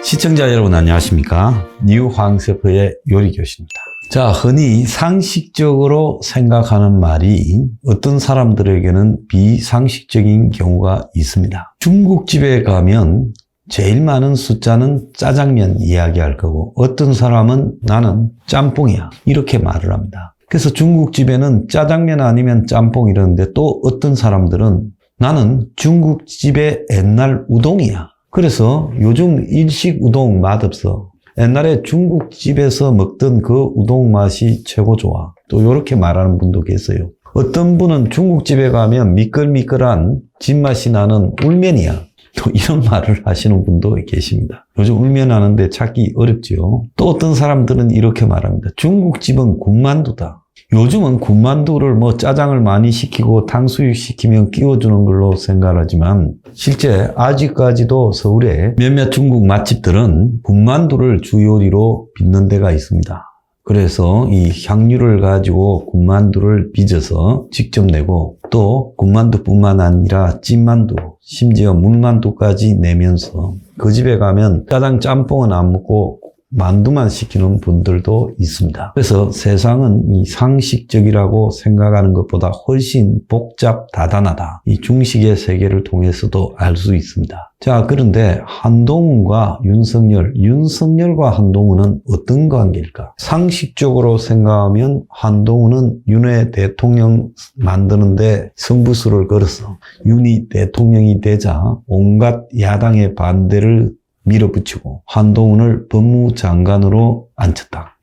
시청자 여러분 안녕하십니까? 뉴황세프의 요리교실입니다. 자, 흔히 상식적으로 생각하는 말이 어떤 사람들에게는 비상식적인 경우가 있습니다. 중국집에 가면 제일 많은 숫자는 짜장면 이야기할 거고 어떤 사람은 나는 짬뽕이야 이렇게 말을 합니다. 그래서 중국집에는 짜장면 아니면 짬뽕 이러는데 또 어떤 사람들은 나는 중국집의 옛날 우동이야. 그래서 요즘 일식 우동 맛없어. 옛날에 중국집에서 먹던 그 우동 맛이 최고 좋아. 또 이렇게 말하는 분도 계세요. 어떤 분은 중국집에 가면 미끌미끌한 집맛이 나는 울면이야. 또 이런 말을 하시는 분도 계십니다. 요즘 울면 하는데 찾기 어렵죠. 또 어떤 사람들은 이렇게 말합니다. 중국집은 군만두다. 요즘은 군만두를 짜장을 많이 시키고 탕수육 시키면 끼워주는 걸로 생각하지만 실제 아직까지도 서울에 몇몇 중국 맛집들은 군만두를 주 요리로 빚는 데가 있습니다. 그래서 이 향유를 가지고 군만두를 빚어서 직접 내고 또 군만두뿐만 아니라 찐만두, 심지어 물만두까지 내면서 그 집에 가면 짜장 짬뽕은 안 먹고 만두만 시키는 분들도 있습니다. 그래서 세상은 이 상식적이라고 생각하는 것보다 훨씬 복잡 다단하다. 이 중식의 세계를 통해서도 알 수 있습니다. 자, 그런데 한동훈과 윤석열과 한동훈은 어떤 관계일까? 상식적으로 생각하면 한동훈은 윤회 대통령 만드는데 승부수를 걸어서 윤이 대통령이 되자 온갖 야당의 반대를 밀어붙이고 한동훈을 법무장관으로 앉혔다.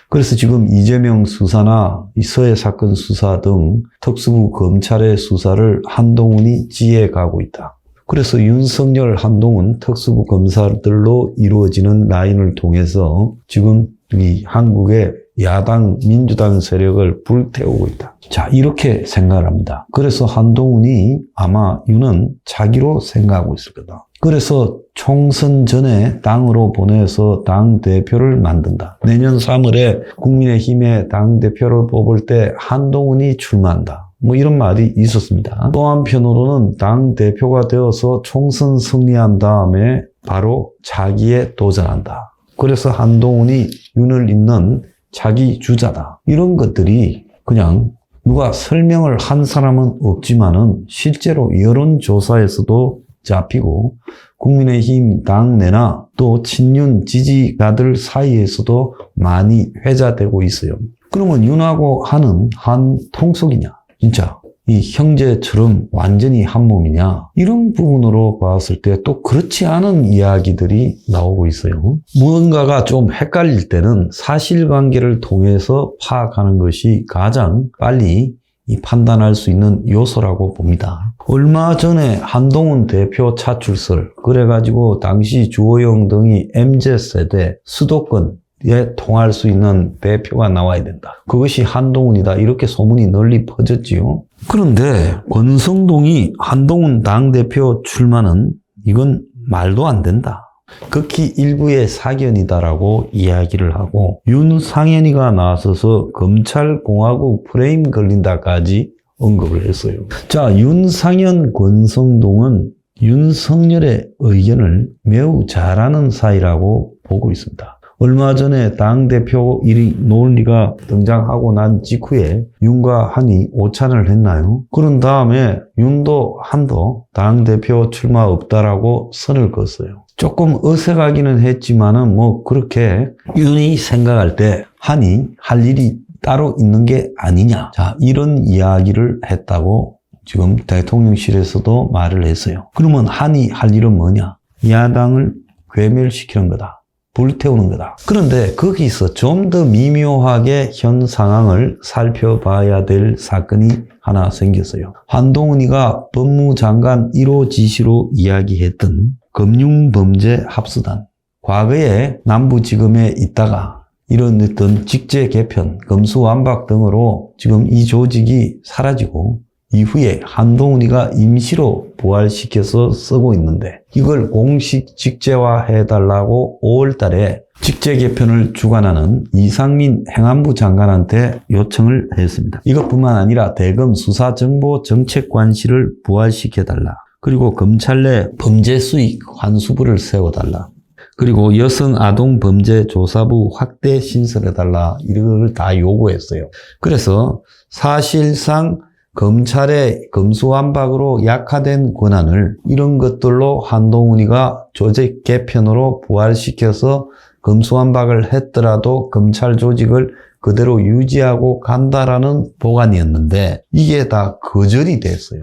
그래서 지금 이재명 수사나 이 서해 사건 수사 등 특수부 검찰의 수사를 한동훈이 지휘해가고 있다. 그래서 윤석열, 한동훈 특수부 검사들로 이루어지는 라인을 통해서 지금 이 한국의 야당 민주당 세력을 불태우고 있다. 자, 이렇게 생각을 합니다. 그래서 한동훈이 아마 윤은 자기로 생각하고 있을 거다. 그래서 총선 전에 당으로 보내서 당대표를 만든다. 내년 3월에 국민의힘의 당대표를 뽑을 때 한동훈이 출마한다. 이런 말이 있었습니다. 또 한편으로는 당대표가 되어서 총선 승리한 다음에 바로 자기에 도전한다. 그래서 한동훈이 윤을 잇는 자기 주자다. 이런 것들이 그냥 누가 설명을 한 사람은 없지만은 실제로 여론조사에서도 잡히고 국민의힘 당내나 또 친윤 지지자들 사이에서도 많이 회자되고 있어요. 그러면 윤하고 한은 한 통속이냐? 진짜 이 형제처럼 완전히 한 몸이냐? 이런 부분으로 봤을 때 또 그렇지 않은 이야기들이 나오고 있어요. 무언가가 좀 헷갈릴 때는 사실관계를 통해서 파악하는 것이 가장 빨리 판단할 수 있는 요소라고 봅니다. 얼마 전에 한동훈 대표 차출설, 그래가지고 당시 주호영 등이 MZ세대 수도권에 통할 수 있는 대표가 나와야 된다. 그것이 한동훈이다. 이렇게 소문이 널리 퍼졌지요. 그런데 권성동이 한동훈 당대표 출마는 이건 말도 안 된다. 극히 일부의 사견이다라고 이야기를 하고 윤상현이가 나서서 검찰공화국 프레임 걸린다까지 언급을 했어요. 자, 윤상현, 권성동은 윤석열의 의견을 매우 잘하는 사이라고 보고 있습니다. 얼마 전에 당대표 논리가 등장하고 난 직후에 윤과 한이 오찬을 했나요? 그런 다음에 윤도 한도 당대표 출마 없다라고 선을 그었어요. 조금 어색하기는 했지만은 그렇게 윤이 생각할 때 한이 할 일이 따로 있는 게 아니냐. 자, 이런 이야기를 했다고 지금 대통령실에서도 말을 했어요. 그러면 한이 할 일은 뭐냐? 야당을 괴멸시키는 거다. 불태우는 거다. 그런데 거기서 좀 더 미묘하게 현 상황을 살펴봐야 될 사건이 하나 생겼어요. 한동훈이가 법무장관 1호 지시로 이야기했던 금융범죄합수단. 과거에 남부지검에 있다가 이런 어떤 직제 개편, 검수완박 등으로 지금 이 조직이 사라지고 이후에 한동훈이가 임시로 부활시켜서 쓰고 있는데 이걸 공식 직제화해달라고 5월 달에 직제 개편을 주관하는 이상민 행안부 장관한테 요청을 했습니다. 이것뿐만 아니라 대검 수사정보정책관실을 부활시켜달라. 그리고 검찰 내 범죄수익 환수부를 세워달라. 그리고 여성 아동 범죄 조사부 확대 신설해달라 이걸 다 요구했어요. 그래서 사실상 검찰의 검수완박으로 약화된 권한을 이런 것들로 한동훈이가 조직 개편으로 부활시켜서 검수완박을 했더라도 검찰 조직을 그대로 유지하고 간다라는 보관이었는데 이게 다 거절이 됐어요.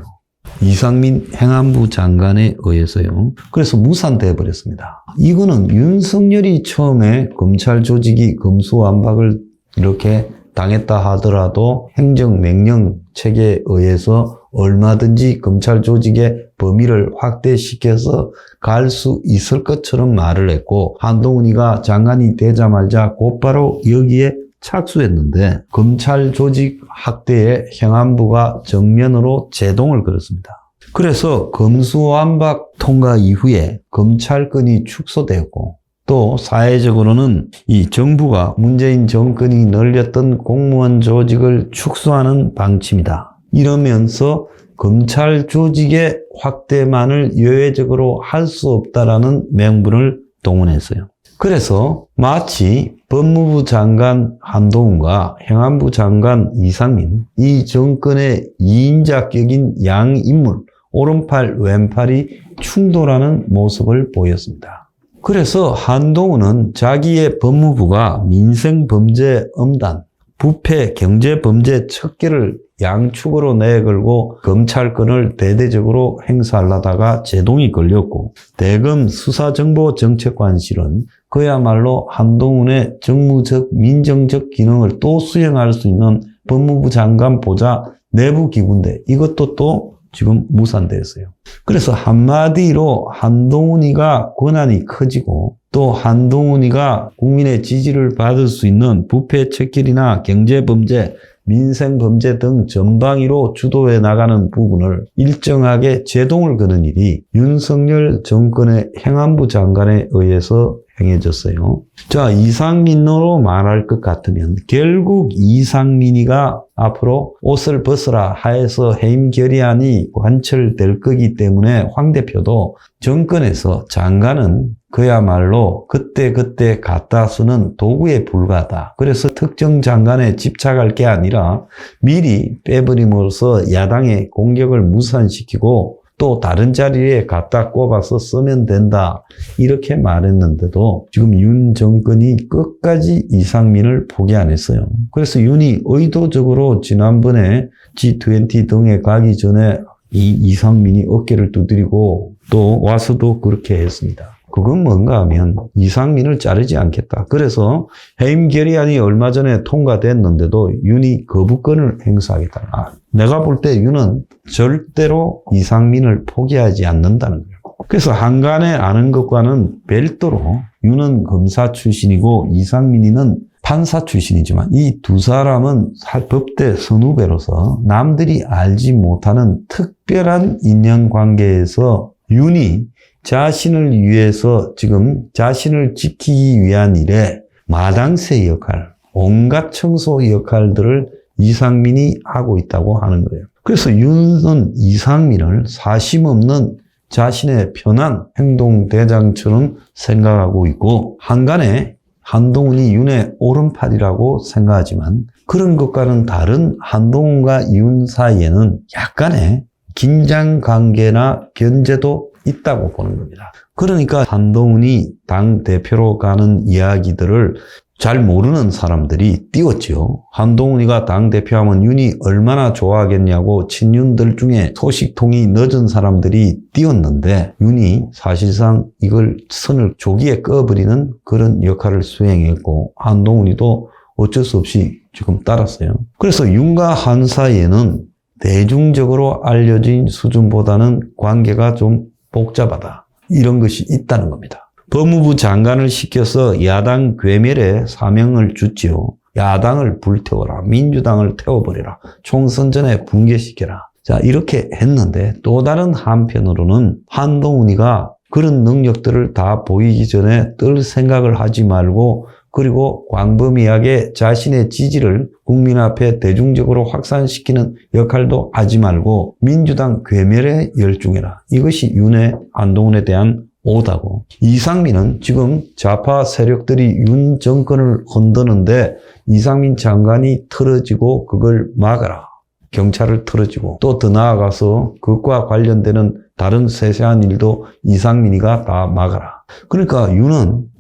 이상민 행안부 장관에 의해서요. 그래서 무산돼 버렸습니다. 이거는 윤석열이 처음에 검찰 조직이 검수완박을 이렇게 당했다 하더라도 행정명령 체계에 의해서 얼마든지 검찰 조직의 범위를 확대시켜서 갈 수 있을 것처럼 말을 했고 한동훈이가 장관이 되자마자 곧바로 여기에 착수했는데 검찰 조직 확대에 행안부가 정면으로 제동을 걸었습니다. 그래서 검수완박 통과 이후에 검찰권이 축소되었고 또 사회적으로는 이 정부가 문재인 정권이 늘렸던 공무원 조직을 축소하는 방침이다. 이러면서 검찰 조직의 확대만을 예외적으로 할 수 없다라는 명분을 동원했어요. 그래서 마치 법무부 장관 한동훈과 행안부 장관 이상민, 이 정권의 2인자격인 양인물, 오른팔, 왼팔이 충돌하는 모습을 보였습니다. 그래서 한동훈은 자기의 법무부가 민생범죄 엄단, 부패, 경제범죄 척결을 양축으로 내걸고 검찰권을 대대적으로 행사하려다가 제동이 걸렸고 대검 수사정보정책관실은 그야말로 한동훈의 정무적, 민정적 기능을 또 수행할 수 있는 법무부 장관 보좌 내부 기구인데 이것도 또 지금 무산됐어요. 그래서 한마디로 한동훈이가 권한이 커지고 또 한동훈이가 국민의 지지를 받을 수 있는 부패 척결이나 경제범죄, 민생범죄 등 전방위로 주도해 나가는 부분을 일정하게 제동을 거는 일이 윤석열 정권의 행안부 장관에 의해서 행해졌어요. 자, 이상민으로 말할 것 같으면 결국 이상민이가 앞으로 옷을 벗어라 하에서 해임 결의안이 관철될 거기 때문에 황 대표도 정권에서 장관은 그야말로 그때그때 갖다 쓰는 도구에 불과하다. 그래서 특정 장관에 집착할 게 아니라 미리 빼버림으로써 야당의 공격을 무산시키고 또 다른 자리에 갖다 꼽아서 쓰면 된다. 이렇게 말했는데도 지금 윤 정권이 끝까지 이상민을 포기 안 했어요. 그래서 윤이 의도적으로 지난번에 G20 등에 가기 전에 이 이상민이 어깨를 두드리고 또 와서도 그렇게 했습니다. 그건 뭔가 하면 이상민을 자르지 않겠다. 그래서 해임 결의안이 얼마 전에 통과됐는데도 윤이 거부권을 행사하겠다. 내가 볼 때 윤은 절대로 이상민을 포기하지 않는다는 거예요. 그래서 한간에 아는 것과는 별도로 윤은 검사 출신이고 이상민이는 판사 출신이지만 이 두 사람은 법대 선후배로서 남들이 알지 못하는 특별한 인연관계에서 윤이 자신을 위해서 지금 자신을 지키기 위한 일에 마당새 역할, 온갖 청소 역할들을 이상민이 하고 있다고 하는 거예요. 그래서 윤은 이상민을 사심 없는 자신의 편한 행동대장처럼 생각하고 있고 한간에 한동훈이 윤의 오른팔이라고 생각하지만 그런 것과는 다른 한동훈과 윤 사이에는 약간의 긴장관계나 견제도 있다고 보는 겁니다. 그러니까 한동훈이 당대표로 가는 이야기들을 잘 모르는 사람들이 띄웠죠. 한동훈이가 당대표하면 윤이 얼마나 좋아하겠냐고 친윤들 중에 소식통이 늦은 사람들이 띄웠는데 윤이 사실상 이걸 선을 조기에 꺼버리는 그런 역할을 수행했고 한동훈이도 어쩔 수 없이 지금 따랐어요. 그래서 윤과 한 사이에는 대중적으로 알려진 수준보다는 관계가 좀 복잡하다. 이런 것이 있다는 겁니다. 법무부 장관을 시켜서 야당 괴멸에 사명을 줬지요. 야당을 불태워라. 민주당을 태워버려라. 총선 전에 붕괴시켜라. 자, 이렇게 했는데 또 다른 한편으로는 한동훈이가 그런 능력들을 다 보이기 전에 뜰 생각을 하지 말고 그리고 광범위하게 자신의 지지를 국민 앞에 대중적으로 확산시키는 역할도 하지 말고 민주당 괴멸에 열중해라. 이것이 윤의 한동훈에 대한 오다고. 이상민은 지금 좌파 세력들이 윤 정권을 흔드는데 이상민 장관이 틀어지고 그걸 막아라. 경찰을 틀어지고 또 더 나아가서 그것과 관련되는 다른 세세한 일도 이상민이가 다 막아라. 그러니까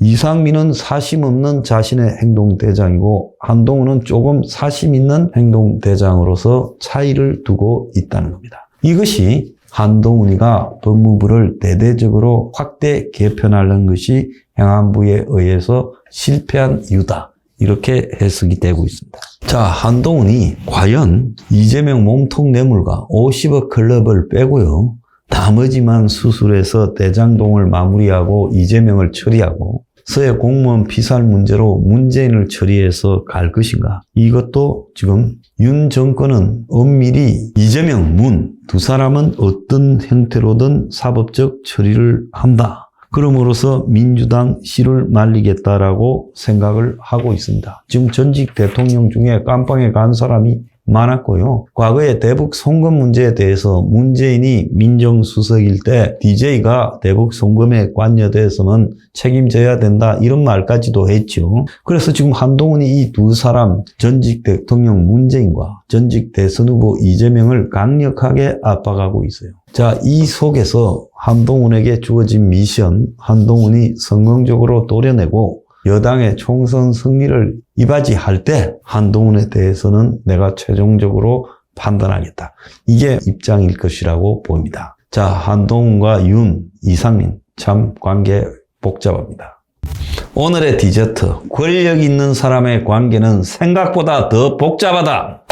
이상민은 사심 없는 자신의 행동대장이고 한동훈은 조금 사심 있는 행동대장으로서 차이를 두고 있다는 겁니다. 이것이 한동훈이가 법무부를 대대적으로 확대 개편하려는 것이 행안부에 의해서 실패한 이유다. 이렇게 해석이 되고 있습니다. 자, 한동훈이 과연 이재명 몸통 뇌물과 50억 클럽을 빼고요. 나머지만 수술해서 대장동을 마무리하고 이재명을 처리하고 서해 공무원 피살 문제로 문재인을 처리해서 갈 것인가? 이것도 지금 윤 정권은 엄밀히 이재명, 문 두 사람은 어떤 형태로든 사법적 처리를 한다. 그럼으로써 민주당 씨를 말리겠다라고 생각을 하고 있습니다. 지금 전직 대통령 중에 깜빵에 간 사람이 많았고요. 과거에 대북 송금 문제에 대해서 문재인이 민정수석일 때 DJ가 대북 송금에 관여돼서는 책임져야 된다 이런 말까지도 했죠. 그래서 지금 한동훈이 이 두 사람 전직 대통령 문재인과 전직 대선 후보 이재명을 강력하게 압박하고 있어요. 자, 이 속에서 한동훈에게 주어진 미션, 한동훈이 성공적으로 도려내고 여당의 총선 승리를 이바지할 때 한동훈에 대해서는 내가 최종적으로 판단하겠다. 이게 입장일 것이라고 보입니다. 자, 한동훈과 윤, 이상민 참 관계 복잡합니다. 오늘의 디저트, 권력 있는 사람의 관계는 생각보다 더 복잡하다.